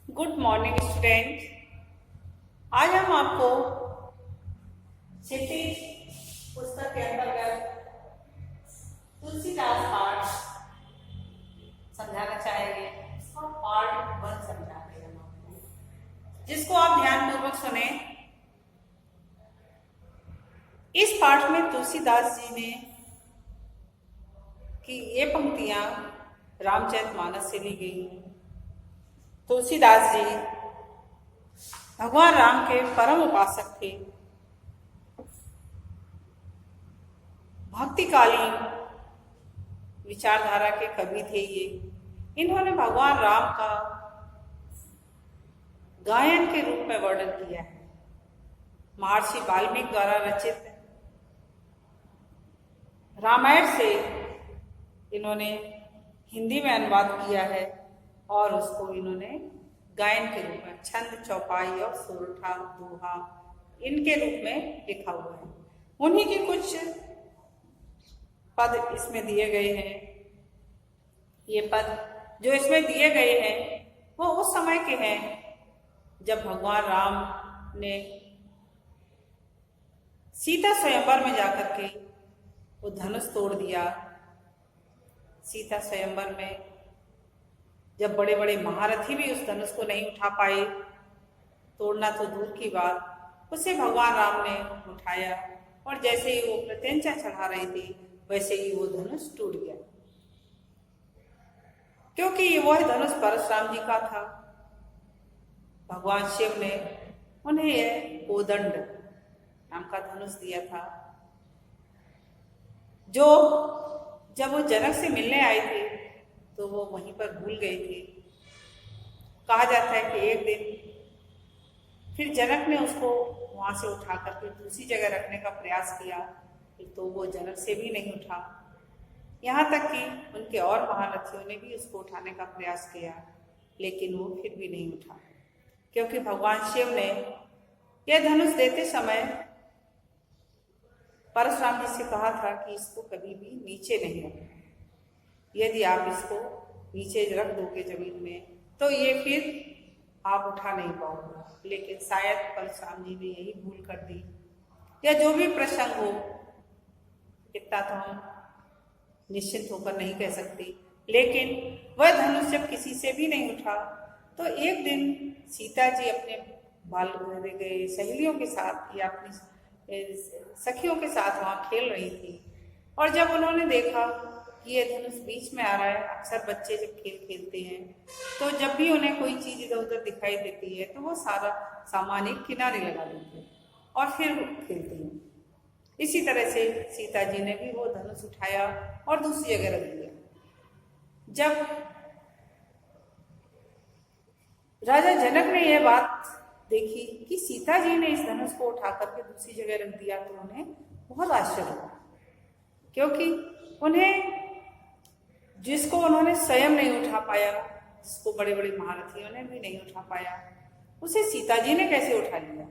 Good morning student. आज हम आपको क्षितिज पुस्तक के अंतर्गत तुलसीदास पाठ समझाना चाहेंगे। इसको पार्ट 1 समझाते हैं हम आपको, जिसको आप ध्यानपूर्वक सुने। इस पाठ में तुलसीदास जी ने कि ये पंक्तियां रामचरितमानस से ली गई। तुलसीदास जी भगवान राम के परम उपासक थे। भक्तिकालीन विचारधारा के कवि थे ये। इन्होंने भगवान राम का गायन के रूप में वर्णन किया है। महर्षि वाल्मीकि द्वारा रचित रामायण से इन्होंने हिंदी में अनुवाद किया है और उसको इन्होंने गायन के रूप में छंद, चौपाई और सोरठा, दोहा इनके रूप में लिखा हुआ है। उन्हीं के कुछ पद इसमें दिए गए हैं। ये पद जो इसमें दिए गए हैं वो उस समय के हैं जब भगवान राम ने सीता स्वयंवर में जाकर के वो धनुष तोड़ दिया। सीता स्वयंवर में जब बड़े बड़े महारथी भी उस धनुष को नहीं उठा पाए, तोड़ना तो दूर की बात, उसे भगवान राम ने उठाया और जैसे ही वो प्रत्यंचा चढ़ा रहे थे वैसे ही वो धनुष टूट गया, क्योंकि वह धनुष परशुराम जी का था। भगवान शिव ने उन्हें यह कोदंड नाम का धनुष दिया था, जो जब वो जनक से मिलने आए थे तो वो वहीं पर भूल गए थे। कहा जाता है कि एक दिन फिर जनक ने उसको वहां से उठा करके दूसरी जगह रखने का प्रयास किया, तो वो जनक से भी नहीं उठा। यहाँ तक कि उनके और महारथियों ने भी उसको उठाने का प्रयास किया, लेकिन वो फिर भी नहीं उठा, क्योंकि भगवान शिव ने यह धनुष देते समय परशुराम जी से कहा था कि इसको कभी भी नीचे नहीं रखना। यदि आप इसको नीचे रख दोगे जमीन में तो ये फिर आप उठा नहीं पाओगे। लेकिन शायद परशुराम जी ने यही भूल कर दी, या जो भी प्रसंग हो, इतना तो हम निश्चित होकर नहीं कह सकते। लेकिन वह धनुष जब किसी से भी नहीं उठा तो एक दिन सीता जी अपने बाल सहेलियों के साथ या अपनी सखियों के साथ वहां खेल रही थी, और जब उन्होंने देखा कि ये धनुष बीच में आ रहा है। अक्सर बच्चे जब खेल खेलते हैं तो जब भी उन्हें कोई चीज इधर उधर दिखाई देती है तो वो सारा सामान एक किनारे लगा देते हैं और फिर खेलते हैं। इसी तरह से सीता जी ने भी वो धनुष उठाया और दूसरी जगह रख दिया। जब राजा जनक ने यह बात देखी कि सीता जी ने इस धनुष को उठा करके दूसरी जगह रख दिया तो उन्हें बहुत आश्चर्य हुआ, क्योंकि उन्हें जिसको उन्होंने स्वयं नहीं उठा पाया, जिसको बड़े बड़े महारथियों ने भी नहीं उठा पाया, उसे सीता जी ने कैसे उठा लिया।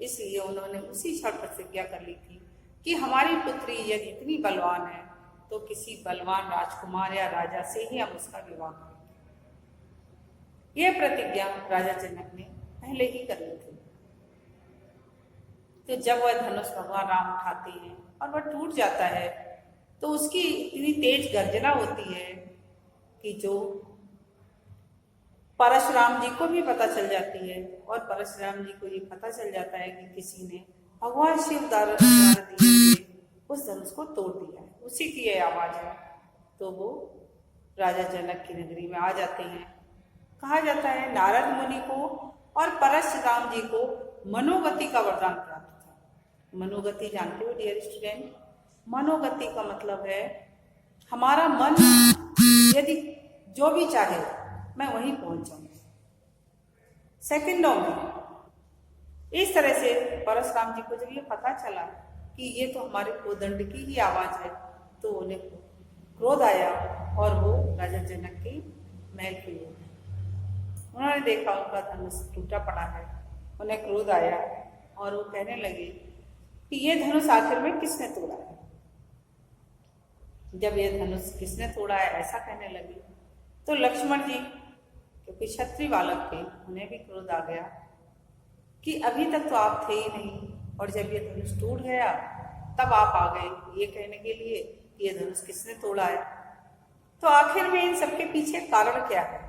इसलिए उन्होंने उसी क्षण प्रतिज्ञा कर ली थी कि हमारी पुत्री यदि इतनी बलवान है तो किसी बलवान राजकुमार या राजा से ही हम उसका विवाह करेंगे। यह प्रतिज्ञा राजा जनक ने पहले ही कर ली थी। तो जब वह धनुष भगवान राम उठाते हैं और वह टूट जाता है तो उसकी इतनी तेज गर्जना होती है कि जो परशुराम जी को भी पता चल जाती है, और परशुराम जी को ये पता चल जाता है कि किसी ने भगवान शिव द्वारा दिए हुए उस धनुष को तोड़ दिया है। उसी की यह आवाज है। तो वो राजा जनक की नगरी में आ जाते हैं। कहा जाता है नारद मुनि को और परशुराम जी को मनोगति का वरदान प्राप्त था। मनोगति जानते हो डियर स्टूडेंट? मनोगति का मतलब है हमारा मन यदि जो भी चाहे मैं वहीं पहुंच जाऊं सेकंडों में। इस तरह से परशुराम जी को जब ये पता चला कि ये तो हमारे कोदंड की ही आवाज है तो उन्हें क्रोध आया और वो राजा जनक के महल की ओर उन्होंने देखा उनका धनुष टूटा पड़ा है। उन्हें क्रोध आया और वो कहने लगे कि ये धनुष आखिर में किसने तोड़ा है। जब ये धनुष किसने तोड़ा है ऐसा कहने लगी तो लक्ष्मण जी क्योंकि क्षत्रिय बालक थे, उन्हें भी क्रोध आ गया कि अभी तक तो आप थे ही नहीं और जब ये धनुष टूट गया तब आप आ गए ये कहने के लिए कि ये धनुष किसने तोड़ा है। तो आखिर में इन सबके पीछे कारण क्या है?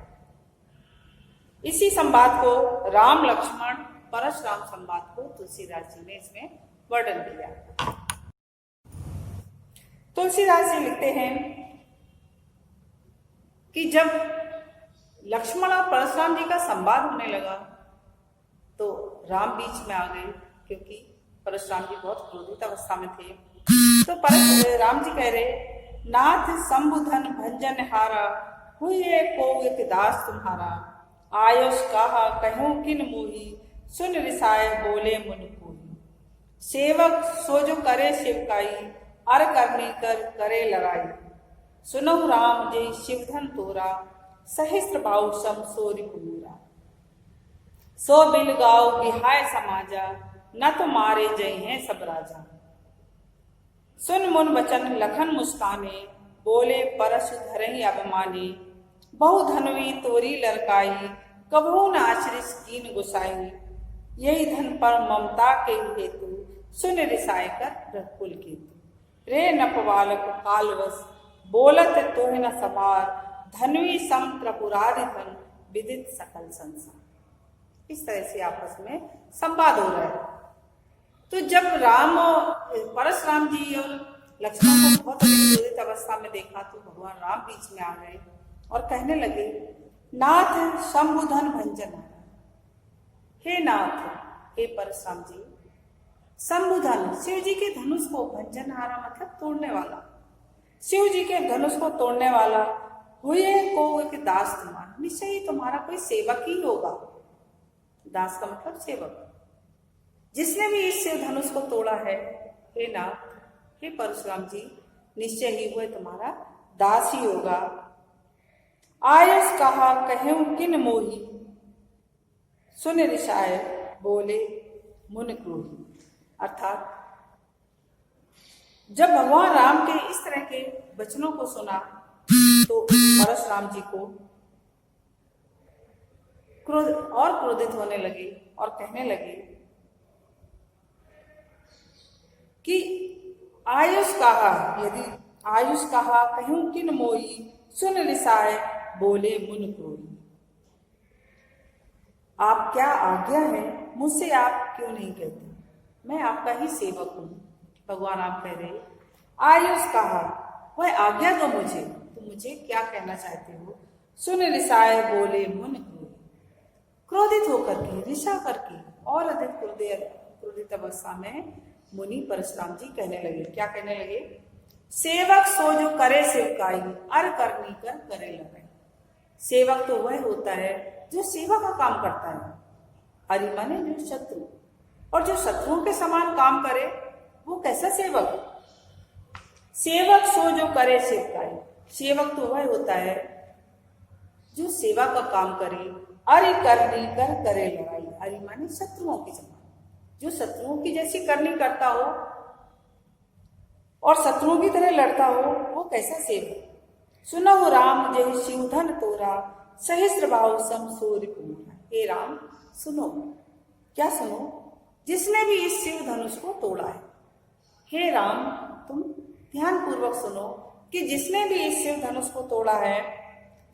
इसी संवाद को राम लक्ष्मण परशुराम संवाद को तुलसीदास जी ने इसमें वर्णन किया। तुलसीदास जी लिखते हैं कि जब लक्ष्मण और परशुराम जी का संवाद होने लगा तो राम बीच में आ गए, क्योंकि परशुराम जी बहुत क्रोधित अवस्था में थे। तो राम जी कह रहे, नाथ संबुधन भंजन हारा, हुए को एक दास तुम्हारा, आयुष कहा कहूं किन मोही, सुन रिसाए बोले मुन कोही। सेवक सो जो करे सेवकाई, अर करनी कर करे लड़ाई। सुनो राम जय शिवधन तोरा, सहस्त्र बाहु सम सोरि पुरा। सो बिल गाओ बिहाय समाजा, न तो मारे जय हैं सब राजा। सुन मुन वचन लखन मुस्काने, बोले परशु धरहि अभिमानी। बहु धनवी तोरी लड़काई, कभू न आश्रित कीन गुसाई। यही धन पर ममता के हेतु, सुन रिसाय कर रघुकुल केतु। रे नपवालक कालवश, बोलत तोहि न सवार। धनवी सम त्रिपुरारि धन, विदित सकल संसार। इस तरह से आपस में संवाद हो रहा है। तो जब राम परशुराम जी और लक्ष्मण को बहुत अधिक क्रोधित अवस्था में देखा तो भगवान राम बीच में आ गए और कहने लगे, नाथ शंभुधन भंजन। हे नाथ, हे परशुराम जी, शंभुधन शिव जी के धनुष को, भंजनहारा मतलब तोड़ने वाला, शिव जी के धनुष को तोड़ने वाला, हुए को एक दास तुम्हारा, निश्चय ही तुम्हारा कोई सेवक ही होगा। दास का मतलब सेवक। जिसने भी इस शिव धनुष को तोड़ा है, हे नाथ, हे परशुराम जी, निश्चय ही वह तुम्हारा दास ही होगा। आयुष कहा कहूं किन मोही, सुन रिसाए बोले मुन क्रोही। अर्थात जब भगवान राम के इस तरह के वचनों को सुना तो परशुराम जी को क्रोधित होने लगे और कहने लगे कि आयुष कहा, यदि आयुष कहा कहूं किन मोही, सुन रिसाए बोले मुन क्रोही। आप क्या आज्ञा है, मुझसे आप क्यों नहीं कहते, मैं आपका ही सेवक हूं। भगवान राम कह रहे, आयुष कहा, वह आज्ञा दो मुझे, तुम मुझे क्या कहना चाहते हो। सुन रिसाए बोले मुन क्रोही। क्रोधित होकर के, रिसा करके और अधिक क्रोधित अवस्था में मुनि परशुराम जी कहने लगे, क्या कहने लगे, सेवक सो जो करे सेवकाई, अर करनी कर करे लगाई। सेवक तो वह होता है जो सेवा का काम करता है, अरि माने जो शत्रु, और जो शत्रुओं के समान काम करे वो कैसा सेवक। सेवक सो जो करे सेवकाई, सेवक तो वह होता है जो सेवा का काम करे, अरि करनी कर करे लड़ाई। अरि माने शत्रुओं के समान, जो शत्रुओं की जैसी करनी करता हो और शत्रुओं की तरह लड़ता हो, वो कैसा सेवक। सुनो राम जय शिवधन तोरा, सहस्त्र बाहु सम सोरि पुरा। हे राम सुनो, क्या सुनो, जिसने भी इस शिव धनुष को तोड़ा है। हे राम तुम ध्यान पूर्वक सुनो कि जिसने भी इस शिव धनुष को तोड़ा है,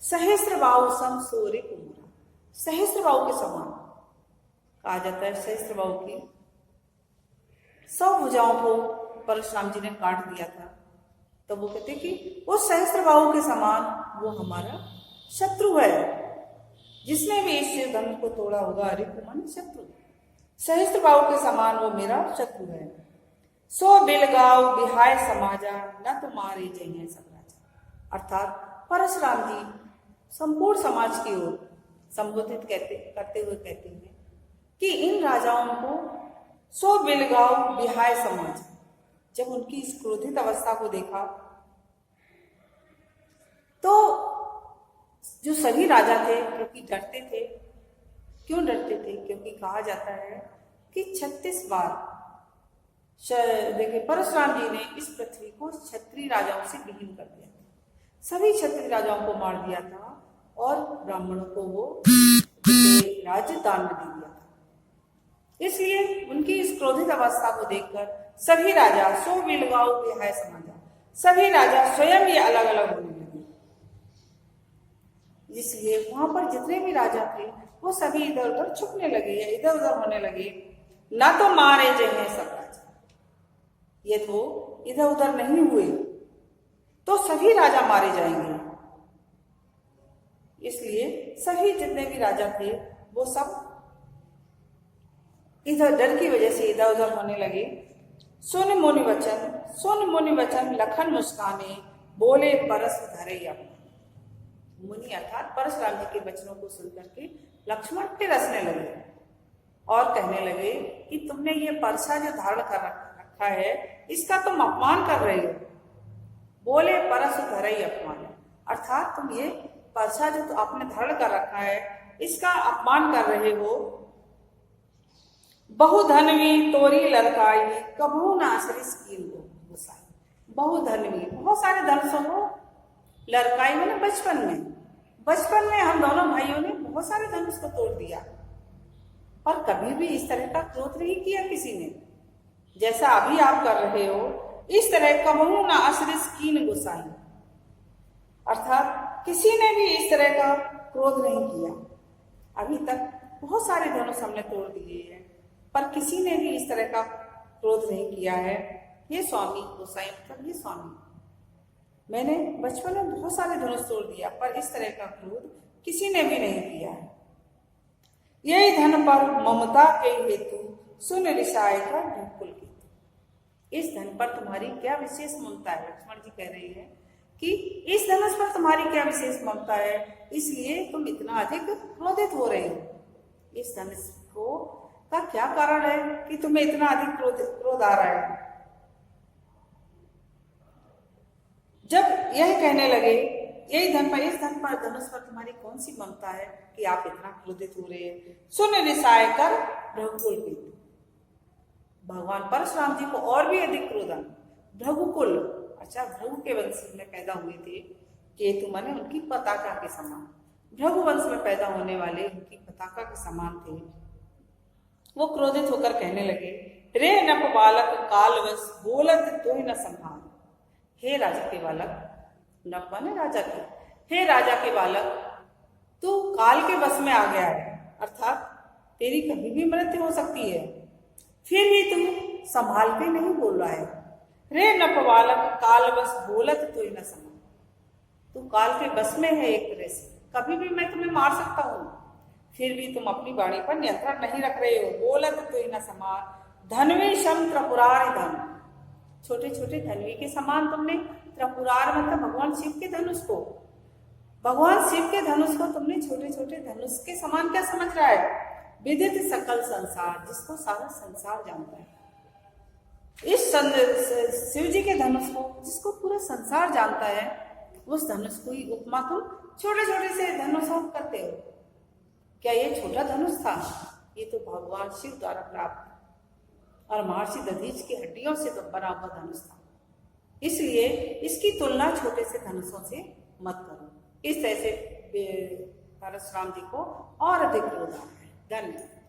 सहस्त्र बाहु सम सोरि पुरा, सहस्त्र बाहु के समान कहा जाता है। सहस्त्र बाहु की 100 भुजाओं को परशुराम जी ने काट दिया था, तो वो कहते कि उस सहस्त्र बाहु के समान वो हमारा शत्रु है। जिसने भी इस शिव धनुष को तोड़ा होगा, रिपु माने शत्रु, सहस्त्र बाहु के समान वो मेरा शत्रु है। सो बिलगाव बिहाय समाजा, न तुम्हारे जय हैं सब राजा। अर्थात परशुराम जी संपूर्ण समाज की ओर संबोधित करते हुए कहते हैं कि इन राजाओं को सो बिलगाव बिहाय समाज, जब उनकी इस क्रोधित अवस्था को देखा तो जो सभी राजा थे, क्योंकि डरते थे, क्यों डरते थे, क्योंकि कहा जाता है कि 36 बार देखिए परशुराम जी ने इस पृथ्वी को क्षत्रिय राजाओं से विहीन कर दिया था, सभी क्षत्रिय राजाओं को मार दिया था और ब्राह्मणों को वो राज्य दान में दे दिया था। इसलिए उनकी इस क्रोधित अवस्था को देखकर सभी राजा सो बिलगाओ विहाय समाजा, सभी राजा स्वयं ही अलग अलग होने लगे। इसलिए वहां पर जितने भी राजा थे वो सभी इधर उधर छुपने लगे या इधर उधर होने लगे। ना तो मारे जाए सब राजा, ये तो इधर उधर नहीं हुए तो सभी राजा मारे जाएंगे। इसलिए सभी जितने भी राजा थे वो सब इधर डर की वजह से इधर उधर होने लगे। सुन मुनि वचन लखन मुस्काने, बोले परस धरे अपना। मुनि अर्थात परशुराम जी के वचनों को सुनकर के लक्ष्मण फिर हंसने लगे और कहने लगे कि तुमने ये परसा जो धारण कर रखा है इसका तुम अपमान कर रहे हो। बोले परस धरे अपमान, अर्थात तुम ये परसा जो तो आपने धारण कर रखा है इसका अपमान कर रहे हो। बहुधनवी तोरी ललकाई, कबू ना आश्रित कीन गोसाई। बहुधनवी, बहुत सारे धनुषों को लड़काई मैंने बचपन में हम दोनों भाइयों ने बहुत सारे धनुष को तोड़ दिया, पर कभी भी इस तरह का क्रोध नहीं किया किसी ने, जैसा अभी आप कर रहे हो इस तरह कबहू ना आश्रित कीन गोसाई, अर्थात किसी ने भी इस तरह का क्रोध नहीं किया। अभी तक बहुत सारे धनुष हमने तोड़ दिए हैं पर किसी ने भी इस तरह का क्रोध नहीं किया है। ये स्वामी गोसाई मतलब ये स्वामी, मैंने बचपन में बहुत सारे धनुष तोड़ दिया पर इस तरह का क्रोध किसी ने भी नहीं किया है। यही धन पर ममता के हेतु सुन रिसाय का ढंकुल की। इस धन पर तुम्हारी क्या विशेष ममता है? लक्ष्मण जी कह रही है कि इस धनुष पर तुम्हारी क्या विशेष ममता है, इसलिए तुम इतना अधिक क्रोधित हो रहे हो। इस धनुष को का क्या कारण है कि तुम्हें इतना अधिक क्रोध आ रहा है? जब यह कहने लगे यही धन पर, इस धन पर धनुष पर तुम्हारी कौन सी ममता है कि आप इतना क्रोधित हो रहे हैं? सुन रिसाय कर भृगुकुल की। भगवान परशुराम जी को और भी अधिक क्रोध आया। भृगुकुल, अच्छा भृगु के वंश में पैदा हुए थे, केतु माने उनकी पताका के समान, भृगु वंश में पैदा होने वाले उनकी पताका के समान थे। वो क्रोधित होकर कहने लगे, रे नप बालक कालवश बोलत तो ही न संभाल। हे राजा के बालक, नप माने राजा के, हे राजा के बालक तू काल के बस में आ गया है, अर्थात तेरी कभी भी मृत्यु हो सकती है, फिर भी तू संभाल के नहीं बोल रहा है। रे नप बालक कालवश बोलत तो ही न संभाल, तू काल के बस में है एक तरह से, कभी भी मैं तुम्हें मार सकता हूँ, फिर भी तुम अपनी वाणी पर नियंत्रण नहीं रख रहे हो। बोलत तो ही न समार, धनवी शम त्रिपुरारि धन, छोटे छोटे धनवी के समान तुमने, त्रिपुरार मतलब भगवान शिव के धनुष को, भगवान शिव के धनुष को तुमने छोटे छोटे धनुष के समान क्या समझ रहा है? विदित सकल संसार, जिसको सारा संसार जानता है, इस शिव जी के धनुष को जिसको पूरा संसार जानता है, उस धनुष को ही उपमा तुम छोटे छोटे से धनुषों करते हो। क्या ये छोटा धनुष था? ये तो भगवान शिव द्वारा प्राप्त और महर्षि दधीच की हड्डियों से तो बना हुआ धनुष था, इसलिए इसकी तुलना छोटे से धनुषों से मत करो। इस तरह से परशुराम जी को और अधिक क्रोध आ है। धन्यवाद।